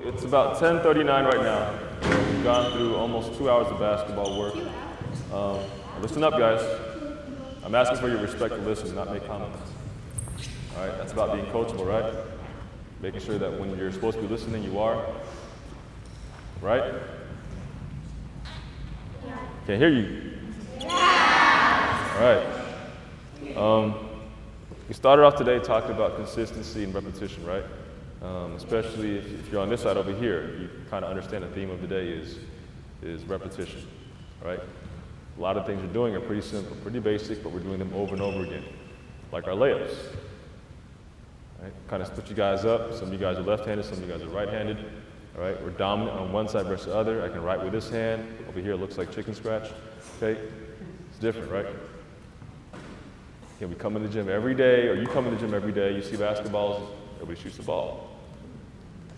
It's about 10:39 right now. We've gone through almost 2 hours of basketball work. Listen up, guys. I'm asking for your respect to listen, not make comments. All right, that's about being coachable, right? Making sure that when you're supposed to be listening, you are. Right? Can't hear you. All right. We started off today talking about consistency and repetition, right? Especially if you're on this side over here, you kind of understand the theme of the day is repetition, right? A lot of things you're doing are pretty simple, pretty basic, but we're doing them over and over again, like our layups. Right? Kind of split you guys up. Some of you guys are left-handed, some of you guys are right-handed. All right, we're dominant on one side versus the other. I can write with this hand. Over here it looks like chicken scratch. Okay, it's different, right? Okay, we come in the gym every day, or you come in the gym every day. You see basketballs, everybody shoots the ball.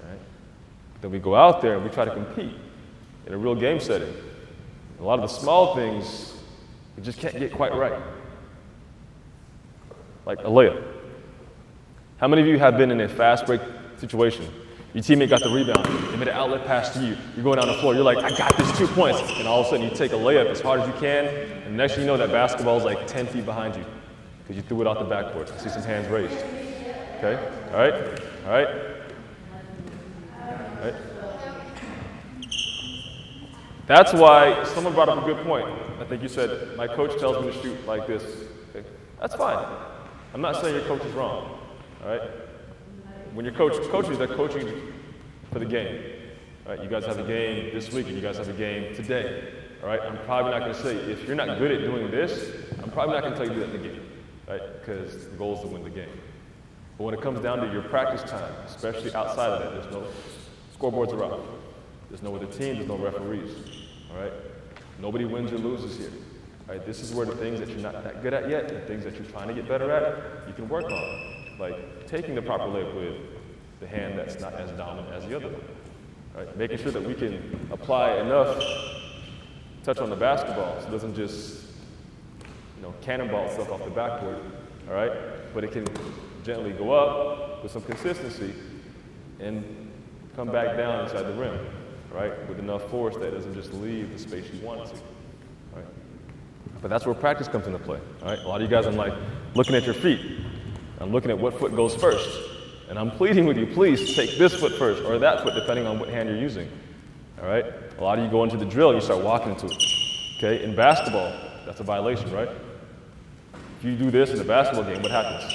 All right? Then we go out there and we try to compete in a real game setting. A lot of the small things we just can't get quite right, like a layup. How many of you have been in a fast break situation? Your teammate got the rebound, they made an outlet pass to you, you're going down the floor, you're like, I got this, 2 points, and all of a sudden you take a layup as hard as you can, and the next thing you know that basketball is like 10 feet behind you, because you threw it off the backboard. I see some hands raised. Okay, all right, all right, all right. That's why someone brought up a good point. I think you said, my coach tells me to shoot like this. Okay, that's fine. I'm not saying your coach is wrong, all right? When your coaches, they're coaching for the game. All right, you guys have a game this week, and you guys have a game today. All right, I'm probably not going to say, if you're not good at doing this, I'm probably not going to tell you to do that in the game, right? Because the goal is to win the game. But when it comes down to your practice time, especially outside of that, there's no scoreboards are up. There's no other team, there's no referees. All right, nobody wins or loses here. All right, this is where the things that you're not that good at yet, the things that you're trying to get better at, you can work on. Like taking the proper layup with the hand that's not as dominant as the other one. Right? Making sure that we can apply enough touch on the basketball so it doesn't just, cannonball itself off the backboard, all right? But it can gently go up with some consistency and come back down inside the rim, right? With enough force that doesn't just leave the space you want it to, right? But that's where practice comes into play, all right? A lot of you guys are like looking at your feet. I'm looking at what foot goes first, and I'm pleading with you, please take this foot first, or that foot, depending on what hand you're using, all right? A lot of you go into the drill, and you start walking into it, okay? In basketball, that's a violation, right? If you do this in a basketball game, what happens?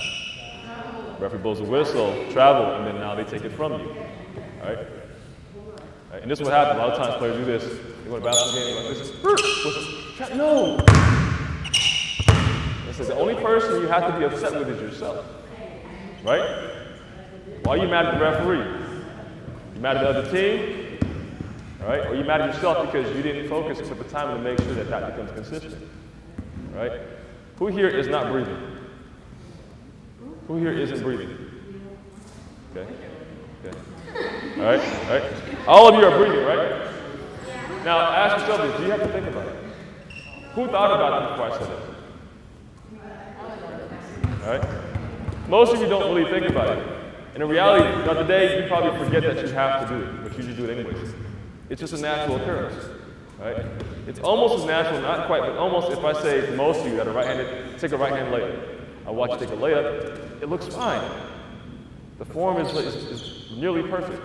Referee blows a whistle, travel, and then now they take it from you, all right? All right? And this is what happens. A lot of times players do this. They go to a basketball game like this. No! So the only person you have to be upset with is yourself, right? Why are you mad at the referee? You mad at the other team, all right? Or you mad at yourself because you didn't focus and took the time to make sure that that becomes consistent, right? Who here is not breathing? Who here isn't breathing? Okay, okay. All right, all right. All of you are breathing, right? Now ask yourself this, do you have to think about it? Who thought about it before I said it? All right? Most of you don't really think about it. And in reality, throughout the day, you probably forget that you have to do it, but you just do it anyways. It's just a natural occurrence, right? It's almost as natural, not quite, but almost if I say for most of you that are right-handed, take a right-hand layup. I watch you take a layup, it looks fine. The form is nearly perfect.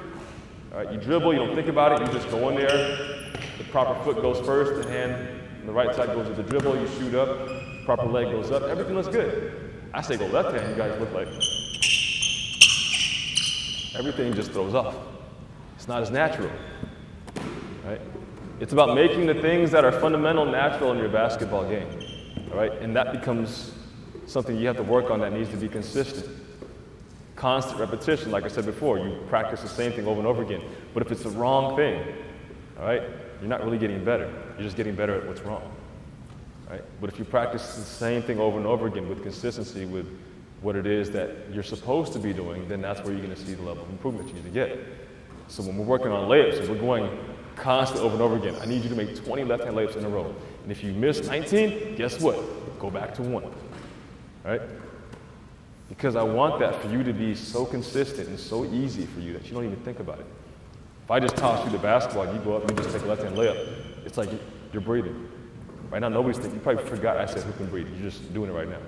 All right, you dribble, you don't think about it, you just go in there, the proper foot goes first, the hand on the right side goes with the dribble, you shoot up, proper leg goes up, everything looks good. I say go left hand, you guys look like everything just throws off. It's not as natural, right? It's about making the things that are fundamental natural in your basketball game, all right? And that becomes something you have to work on that needs to be consistent. Constant repetition, like I said before, you practice the same thing over and over again. But if it's the wrong thing, all right, you're not really getting better. You're just getting better at what's wrong. Right? But if you practice the same thing over and over again with consistency with what it is that you're supposed to be doing, then that's where you're going to see the level of improvement you need to get. So when we're working on layups, if we're going constantly over and over again, I need you to make 20 left-hand layups in a row. And if you miss 19, guess what? Go back to 1. Right? Because I want that for you to be so consistent and so easy for you that you don't even think about it. If I just toss you the basketball and you go up and you just take a left-hand layup, it's like you're breathing. Right now, nobody's thinking. You probably forgot I said who can breathe. You're just doing it right now.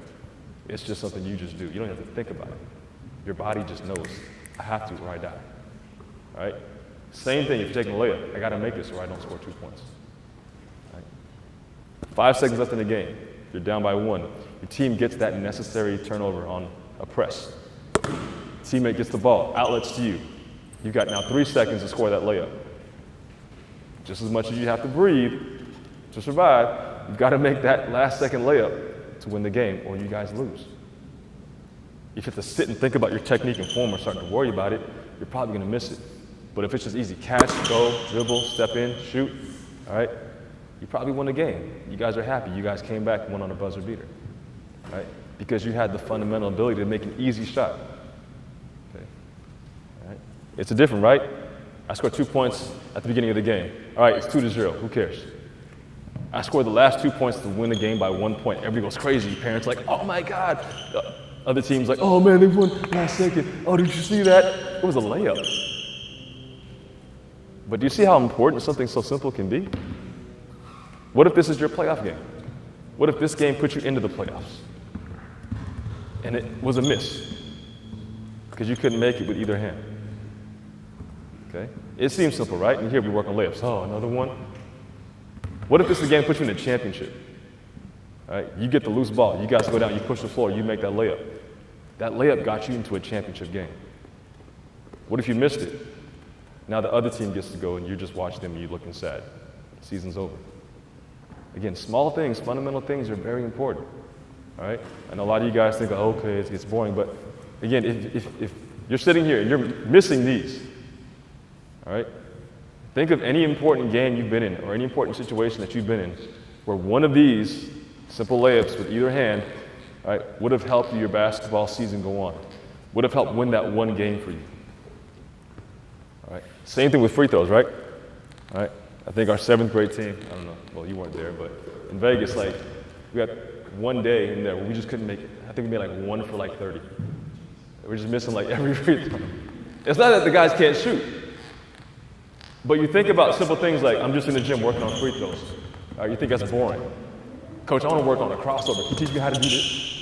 It's just something you just do. You don't have to think about it. Your body just knows, I have to or I die. All right? Same thing if you're taking a layup. I got to make this or I don't score 2 points. All right? 5 seconds left in the game. You're down by 1. Your team gets that necessary turnover on a press. Teammate gets the ball, outlets to you. You've got now 3 seconds to score that layup. Just as much as you have to breathe to survive, you've got to make that last second layup to win the game or you guys lose. If you have to sit and think about your technique and form or start to worry about it, you're probably going to miss it. But if it's just easy, catch, go, dribble, step in, shoot, all right, you probably won the game. You guys are happy. You guys came back and won on a buzzer beater, right? Because you had the fundamental ability to make an easy shot. Okay. All right. It's a different, right? I scored 2 points at the beginning of the game. All right, it's 2-0. Who cares? I scored the last 2 points to win the game by 1 point. Everybody goes crazy. Parents like, oh my God. Other teams like, oh man, they won last second. Oh, did you see that? It was a layup. But do you see how important something so simple can be? What if this is your playoff game? What if this game put you into the playoffs? And it was a miss because you couldn't make it with either hand. Okay? It seems simple, right? And here we work on layups. Oh, another one. What if this game puts you in a championship? All right? You get the loose ball. You guys go down. You push the floor. You make that layup. That layup got you into a championship game. What if you missed it? Now the other team gets to go, and you just watch them, and you're looking sad. Season's over. Again, small things, fundamental things are very important. All right? I know a lot of you guys think, oh, okay, it gets boring, but again, if you're sitting here and you're missing these, all right? Think of any important game you've been in or any important situation that you've been in where one of these simple layups with either hand, all right, would have helped your basketball season go on, would have helped win that one game for you. All right? Same thing with free throws, right? All right? I think our 7th grade team, I don't know, well, you weren't there, but in Vegas, like, we had one day in there where we just couldn't make it. I think we made like 1 for like 30. We're just missing like every free throw. It's not that the guys can't shoot, but you think about simple things like, I'm just in the gym working on free throws. All right, you think that's boring. Coach, I want to work on a crossover. Can you teach me how to do this?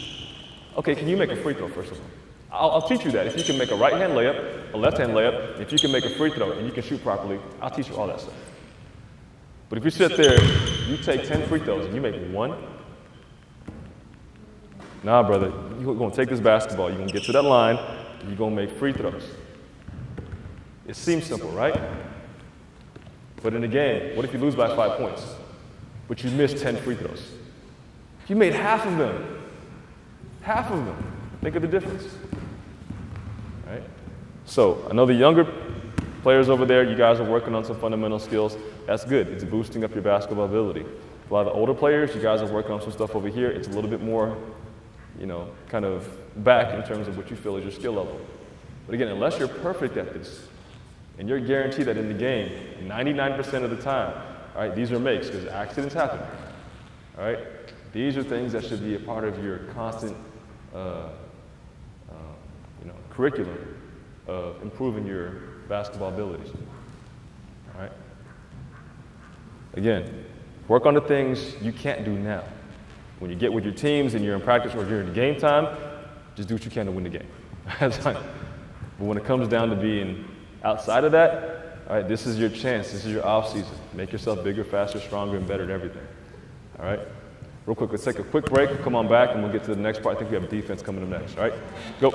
Okay, can you make a free throw, first of all? I'll teach you that. If you can make a right-hand layup, a left-hand layup, if you can make a free throw and you can shoot properly, I'll teach you all that stuff. But if you sit there, you take 10 free throws and you make 1, nah, brother, you're going to take this basketball, you're going to get to that line, and you're going to make free throws. It seems simple, right? But in a game, what if you lose by 5 points, but you missed 10 free throws? You made half of them. Half of them. Think of the difference. Right? So I know the younger players over there, you guys are working on some fundamental skills. That's good. It's boosting up your basketball ability. A lot of the older players, you guys are working on some stuff over here. It's a little bit more, you know, kind of back in terms of what you feel is your skill level. But again, unless you're perfect at this, and you're guaranteed that in the game, 99% of the time, all right, these are makes because accidents happen. All right? These are things that should be a part of your constant curriculum of improving your basketball abilities. All right? Again, work on the things you can't do now. When you get with your teams and you're in practice or during the game time, just do what you can to win the game. But when it comes down to being outside of that, all right, this is your chance. This is your off season. Make yourself bigger, faster, stronger, and better at everything. All right? Real quick, let's take a quick break. Come on back, and we'll get to the next part. I think we have defense coming up next. All right? Go.